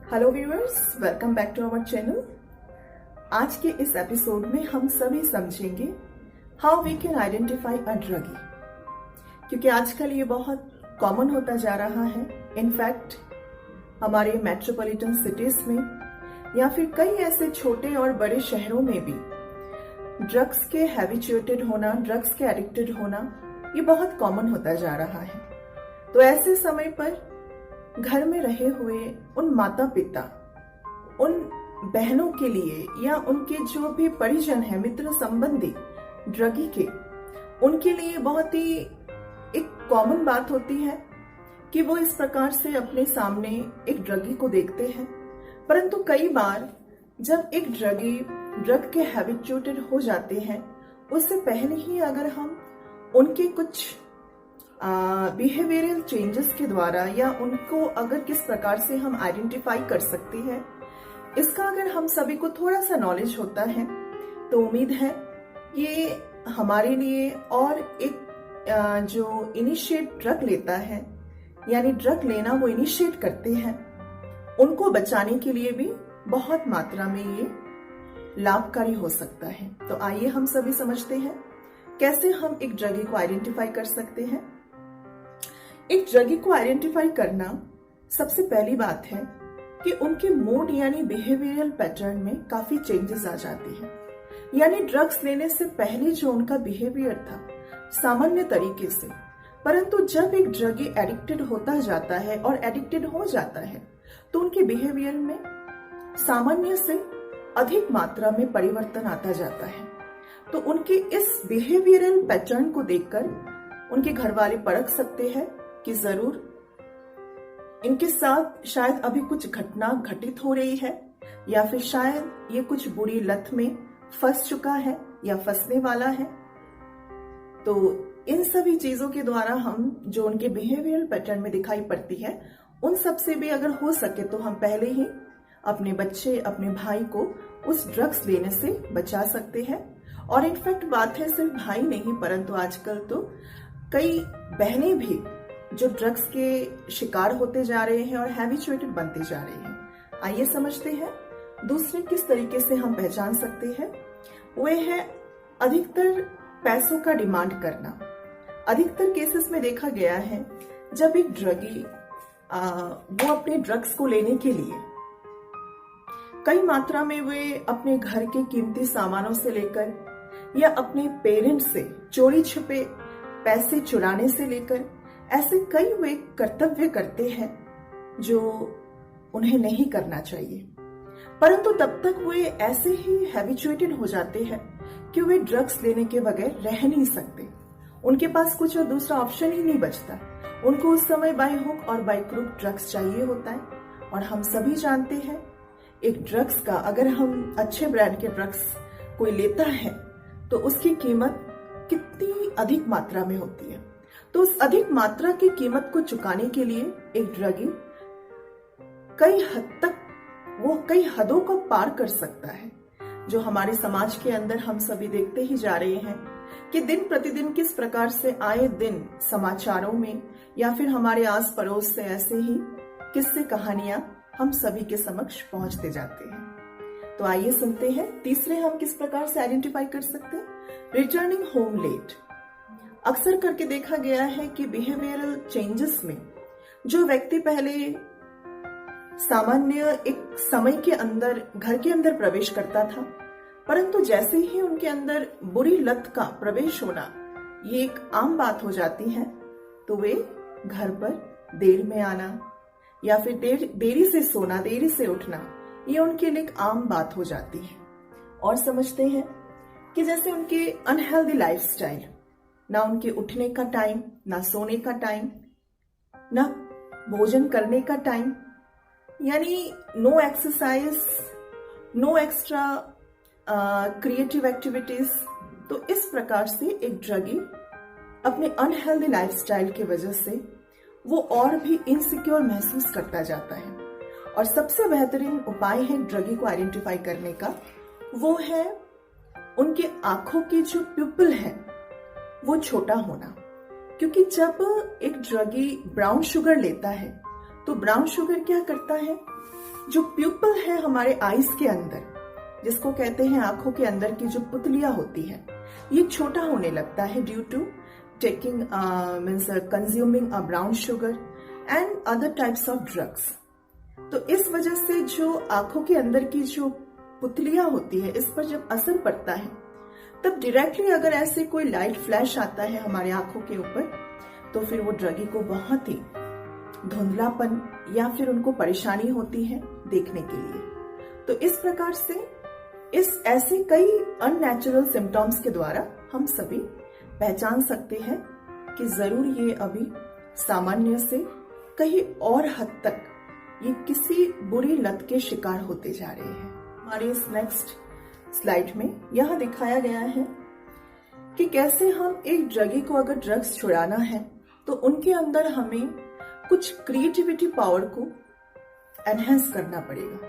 Hello viewers, welcome back to our channel. आज के इस एपिसोड में हम सभी समझेंगे how we can identify a druggie, क्योंकि आजकल ये बहुत कॉमन होता जा रहा है। इनफैक्ट हमारे मेट्रोपॉलिटन सिटीज में या फिर कई ऐसे छोटे और बड़े शहरों में भी ड्रग्स के हैबिचुएटेड होना, ड्रग्स के एडिक्टेड होना ये बहुत कॉमन होता जा रहा है। तो ऐसे समय पर घर में रहे हुए उन माता पिता, उन बहनों के लिए या उनके जो भी परिजन हैं, मित्र संबंधी ड्रगी के, उनके लिए बहुत ही एक कॉमन बात होती है कि वो इस प्रकार से अपने सामने एक ड्रगी को देखते हैं। परंतु कई बार जब एक ड्रगी ड्रग के हैबिचुएटेड हो जाते हैं, उससे पहले ही अगर हम उनके कुछ बिहेवियरल चेंजेस के द्वारा या उनको अगर किस प्रकार से हम आइडेंटिफाई कर सकते हैं, इसका अगर हम सभी को थोड़ा सा नॉलेज होता है तो उम्मीद है ये हमारे लिए और एक जो इनिशिएट ड्रग लेता है, यानी ड्रग लेना वो इनिशिएट करते हैं, उनको बचाने के लिए भी बहुत मात्रा में ये लाभकारी हो सकता है। तो आइए हम सभी समझते हैं कैसे हम एक ड्रगी को आइडेंटिफाई कर सकते हैं। एक ड्रगी को आइडेंटिफाई करना सबसे पहली बात है कि उनके मूड यानी बिहेवियरल पैटर्न में काफी चेंजेस आ जाते हैं। यानी ड्रग्स लेने से पहले जो उनका बिहेवियर था सामान्य तरीके से, परंतु जब एक ड्रगी एडिक्टेड होता जाता है और एडिक्टेड हो जाता है तो उनके बिहेवियर में सामान्य से अधिक मात्रा में परिवर्तन आता जाता है। तो उनके इस बिहेवियरल पैटर्न को देखकर उनके घर वाले परख सकते हैं कि जरूर इनके साथ शायद अभी कुछ घटना घटित हो रही है, या फिर शायद ये कुछ बुरी लत में फंस चुका है या फंसने वाला है। तो इन सभी चीजों के द्वारा हम जो उनके बिहेवियरल पैटर्न में दिखाई पड़ती है, उन सब से भी अगर हो सके तो हम पहले ही अपने बच्चे, अपने भाई को उस ड्रग्स लेने से बचा सकते हैं। और इनफैक्ट बात है सिर्फ भाई नहीं, परंतु आजकल तो कई बहनें भी जो ड्रग्स के शिकार होते जा रहे हैं और हैबिचुएटेड बनते जा रहे हैं। आइए समझते हैं दूसरे किस तरीके से हम पहचान सकते हैं। वह है अधिकतर पैसों का डिमांड करना। अधिकतर केसेस में देखा गया है जब एक ड्रगी वो अपने ड्रग्स को लेने के लिए कई मात्रा में वे अपने घर के कीमती सामानों से लेकर या अपने पेरेंट्स से चोरी छुपे पैसे चुराने से लेकर ऐसे कई वे कर्तव्य करते हैं जो उन्हें नहीं करना चाहिए। परंतु तब तक वे ऐसे ही हैबिचुएटेड हो जाते हैं कि वे ड्रग्स लेने के बगैर रह नहीं सकते। उनके पास कुछ और दूसरा ऑप्शन ही नहीं बचता। उनको उस समय बाय हुक और बाय क्रूक ड्रग्स चाहिए होता है। और हम सभी जानते हैं एक ड्रग्स का, अगर हम अच्छे ब्रांड के ड्रग्स कोई लेता है तो उसकी कीमत कितनी अधिक मात्रा में होती है। तो उस अधिक मात्रा की कीमत को चुकाने के लिए एक ड्रगी कई हद तक वो कई हदों को पार कर सकता है, जो हमारे समाज के अंदर हम सभी देखते ही जा रहे हैं कि दिन प्रतिदिन किस प्रकार से आए दिन समाचारों में या फिर हमारे आस पड़ोस से ऐसे ही किस्से कहानियां हम सभी के समक्ष पहुंचते जाते हैं। तो आइए सुनते हैं तीसरे हम किस प्रकार से आइडेंटिफाई कर सकते हैं। Returning home late. अक्सर करके देखा गया है कि बिहेवियरल चेंजेस में जो व्यक्ति पहले सामान्य एक समय के अंदर घर के अंदर प्रवेश करता था, परंतु जैसे ही उनके अंदर बुरी लत का प्रवेश होना ये एक आम बात हो जाती है, तो वे घर पर देर में आना या फिर देरी से सोना, देरी से उठना, ये उनके लिए एक आम बात हो जाती है। और समझते हैं कि जैसे उनके अनहेल्दी लाइफस्टाइल, ना उनके उठने का टाइम, ना सोने का टाइम, ना भोजन करने का टाइम, यानी no exercise, no extra creative activities. तो इस प्रकार से एक ड्रगी अपने अनहेल्दी लाइफस्टाइल की वजह से वो और भी इनसिक्योर महसूस करता जाता है। और सबसे बेहतरीन उपाय है ड्रगी को आइडेंटिफाई करने का, वो है उनके आंखों की जो प्यूपिल है वो छोटा होना। क्योंकि जब एक ड्रगी ब्राउन शुगर लेता है तो ब्राउन शुगर क्या करता है, जो प्यूपल है हमारे आईज के अंदर, जिसको कहते हैं आंखों के अंदर की जो पुतलियां होती है, ये छोटा होने लगता है due to taking means consuming a brown sugar and other types of drugs. तो इस वजह से जो आंखों के अंदर की जो पुतलियां होती है, इस पर जब असर पड़ता है, तब डायरेक्टली अगर ऐसे कोई लाइट फ्लैश आता है हमारे आंखों के ऊपर, तो फिर वो ड्रगी को बहुत ही धुंधलापन या फिर उनको परेशानी होती है देखने के लिए। तो इस प्रकार से इस ऐसे कई अननेचुरल सिम्टम्स के द्वारा हम सभी पहचान सकते हैं कि जरूर ये अभी सामान्य से कहीं और हद तक ये किसी बुरी लत के शिकार होते जा रहे हैं। हमारे इस नेक्स्ट स्लाइड में यहां दिखाया गया है कि कैसे हम एक ड्रगी को अगर ड्रग्स छुड़ाना है तो उनके अंदर हमें कुछ क्रिएटिविटी पावर को एनहेंस करना पड़ेगा,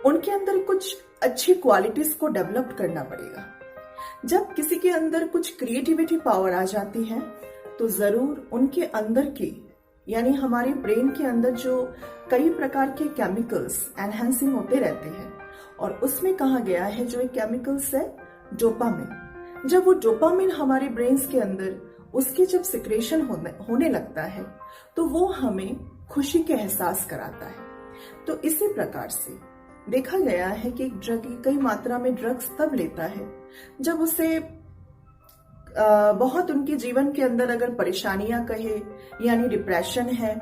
उनके अंदर कुछ अच्छी क्वालिटीज को डेवलप करना पड़ेगा। जब किसी के अंदर कुछ क्रिएटिविटी पावर आ जाती है तो जरूर उनके अंदर की यानी हमारे ब्रेन के अंदर जो कई प्रकार के केमिकल्स एनहेंसिंग होते रहते हैं, और उसमें कहा गया है जो एक केमिकल्स है डोपामिन। जब वो डोपामिन हमारे ब्रेन के अंदर उसके जब सिक्रेशन होने लगता है तो वो हमें खुशी के एहसास कराता है। तो इसी प्रकार से देखा गया है कि एक ड्रगी कई मात्रा में ड्रग्स तब लेता है जब उसे बहुत उनके जीवन के अंदर अगर परेशानियां कहे यानी डिप्रेशन है,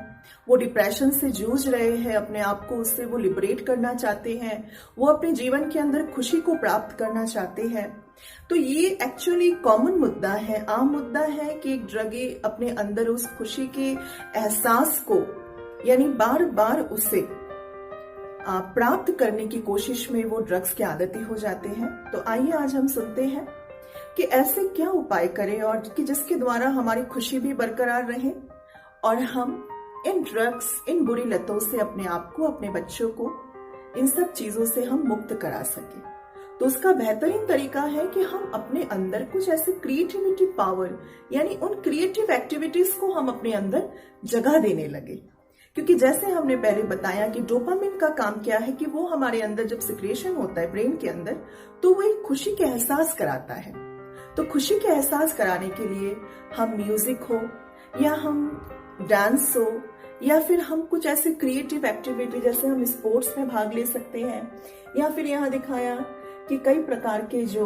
वो डिप्रेशन से जूझ रहे हैं, अपने आप को उससे वो लिबरेट करना चाहते हैं, वो अपने जीवन के अंदर खुशी को प्राप्त करना चाहते हैं। तो ये एक्चुअली कॉमन मुद्दा है, आम मुद्दा है कि एक ड्रगी अपने अंदर उस खुशी के एहसास को यानी बार बार उसे प्राप्त करने की कोशिश में वो ड्रग्स के आदती हो जाते हैं। तो आइए आज हम सुनते हैं कि ऐसे क्या उपाय करें और कि जिसके द्वारा हमारी खुशी भी बरकरार रहे और हम इन ड्रग्स, इन बुरी लतों से अपने आप को, अपने बच्चों को, इन सब चीजों से हम मुक्त करा सके। तो उसका बेहतरीन तरीका है कि हम अपने अंदर कुछ ऐसे क्रिएटिविटी पावर यानी उन क्रिएटिव एक्टिविटीज को हम अपने अंदर जगह देने लगे। क्योंकि जैसे हमने पहले बताया कि डोपामिन का काम क्या है कि वो हमारे अंदर जब सिक्रेशन होता है ब्रेन के अंदर, तो वो एक खुशी के एहसास कराता है। तो खुशी के एहसास कराने के लिए हम म्यूजिक हो या हम डांस हो या फिर हम कुछ ऐसे क्रिएटिव एक्टिविटी जैसे हम स्पोर्ट्स में भाग ले सकते हैं, या फिर यहाँ दिखाया कि कई प्रकार के जो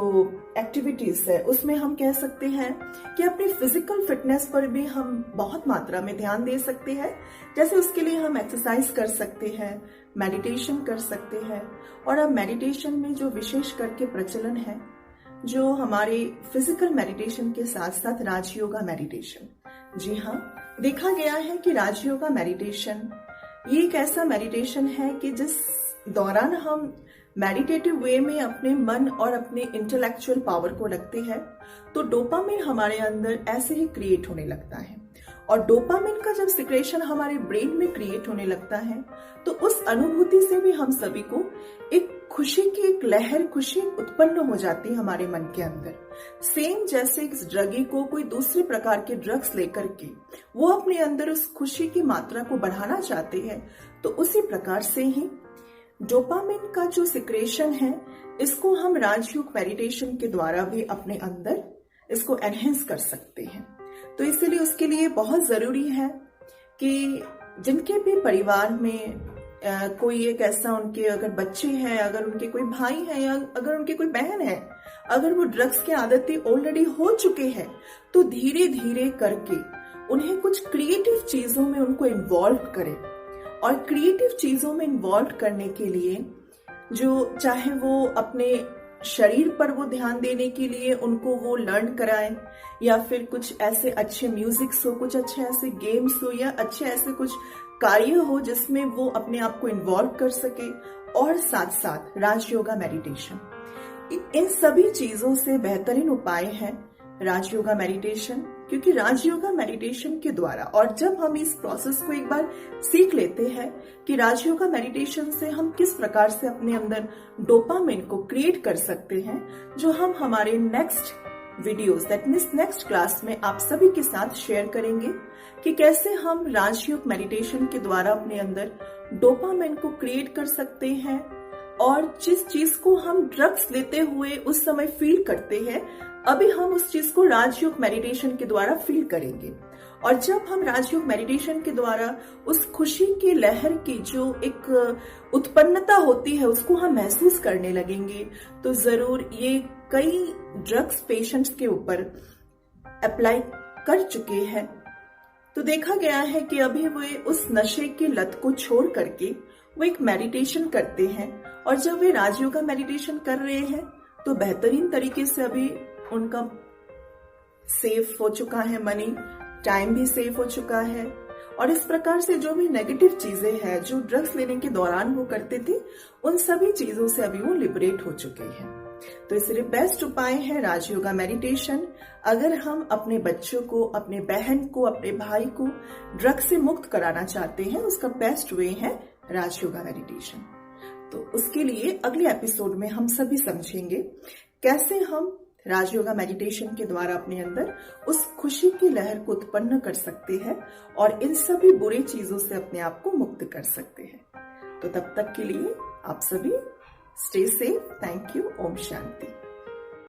एक्टिविटीज है उसमें हम कह सकते हैं कि अपनी फिजिकल फिटनेस पर भी हम बहुत मात्रा में ध्यान दे सकते हैं। जैसे उसके लिए हम एक्सरसाइज कर सकते हैं, मेडिटेशन कर सकते हैं, और अब मेडिटेशन में जो विशेष करके प्रचलन है जो हमारे फिजिकल मेडिटेशन के साथ साथ राजयोगा मेडिटेशन। जी हाँ, देखा गया है कि राजयोगा मेडिटेशन ये एक ऐसा मेडिटेशन है कि जिस दौरान हम मेडिटेटिव वे में अपने मन और अपने इंटेलेक्चुअल पावर को रखते हैं तो डोपामिन हमारे अंदर ऐसे ही क्रिएट होने लगता है। और डोपामिन का जब सिक्रेशन हमारे ब्रेन में क्रिएट होने लगता है तो उस अनुभूति से भी हम सभी को एक खुशी की एक लहर, खुशी उत्पन्न हो जाती है हमारे मन के अंदर। सेम जैसे इस ड्रगी को कोई दूसरे प्रकार के ड्रग्स लेकर के वो अपने अंदर उस खुशी की मात्रा को बढ़ाना चाहते हैं, तो उसी प्रकार से ही डोपामिन का जो सिक्रेशन है इसको हम राजयोग मेडिटेशन के द्वारा भी अपने अंदर इसको एनहेंस कर सकते हैं। तो इसलिए उसके लिए बहुत जरूरी है कि जिनके भी परिवार में कोई एक ऐसा उनके अगर बच्चे हैं, अगर उनके कोई भाई हैं या अगर उनके कोई बहन है, अगर वो ड्रग्स के आदती ऑलरेडी हो चुके हैं तो धीरे धीरे करके उन्हें कुछ क्रिएटिव चीजों में उनको इन्वॉल्व करें। और क्रिएटिव चीजों में इन्वॉल्व करने के लिए जो चाहे वो अपने शरीर पर वो ध्यान देने के लिए उनको वो लर्न कराएं, या फिर कुछ ऐसे अच्छे म्यूजिक्स हो, कुछ अच्छे ऐसे गेम्स हो, या अच्छे ऐसे कुछ कार्य हो जिसमें वो अपने आप को इन्वॉल्व कर सके, और साथ साथ राजयोगा मेडिटेशन। इन सभी चीजों से बेहतरीन उपाय है राजयोगा मेडिटेशन, क्योंकि राजयोगा मेडिटेशन के द्वारा, और जब हम इस प्रोसेस को एक बार सीख लेते हैं कि राजयोगा मेडिटेशन से हम किस प्रकार से अपने अंदर डोपामिन को क्रिएट कर सकते हैं जो हम हमारे next videos that means next class में आप सभी के साथ शेयर करेंगे कि कैसे हम राजयोग मेडिटेशन के द्वारा अपने अंदर डोपामाइन को क्रिएट कर सकते हैं और जिस चीज को हम ड्रग्स लेते हुए उस समय फील करते हैं, अभी हम उस चीज को राजयोग मेडिटेशन के द्वारा फील करेंगे। और जब हम राजयोग मेडिटेशन के द्वारा उस खुशी की लहर की जो एक उत्पन्नता होती है उसको हम महसूस करने लगेंगे, तो जरूर ये कई ड्रग्स पेशेंट्स के ऊपर अप्लाई कर चुके हैं। तो देखा गया है कि अभी वे उस नशे की लत को छोड़ करके वो एक मेडिटेशन करते हैं, और जब वे राजयोगा मेडिटेशन कर रहे हैं तो बेहतरीन तरीके से अभी उनका सेफ हो चुका है मनी, टाइम भी सेफ हो चुका है, और इस प्रकार से जो भी नेगेटिव चीजें हैं जो ड्रग्स लेने के दौरान वो करते थे, उन सभी चीजों से अभी वो लिबरेट हो चुके हैं। तो इसलिए बेस्ट उपाय है राजयोगा मेडिटेशन। अगर हम अपने बच्चों को, अपने बहन को, अपने भाई को ड्रग्स से मुक्त कराना चाहते हैं, उसका बेस्ट वे है राजयोगा मेडिटेशन। तो उसके लिए अगले एपिसोड में हम सभी समझेंगे कैसे हम राजयोगा मेडिटेशन के द्वारा अपने अंदर उस खुशी की लहर को उत्पन्न कर सकते हैं और इन सभी बुरी चीजों से अपने आप को मुक्त कर सकते हैं। तो तब तक के लिए आप सभी stay safe. Thank you. Om Shanti.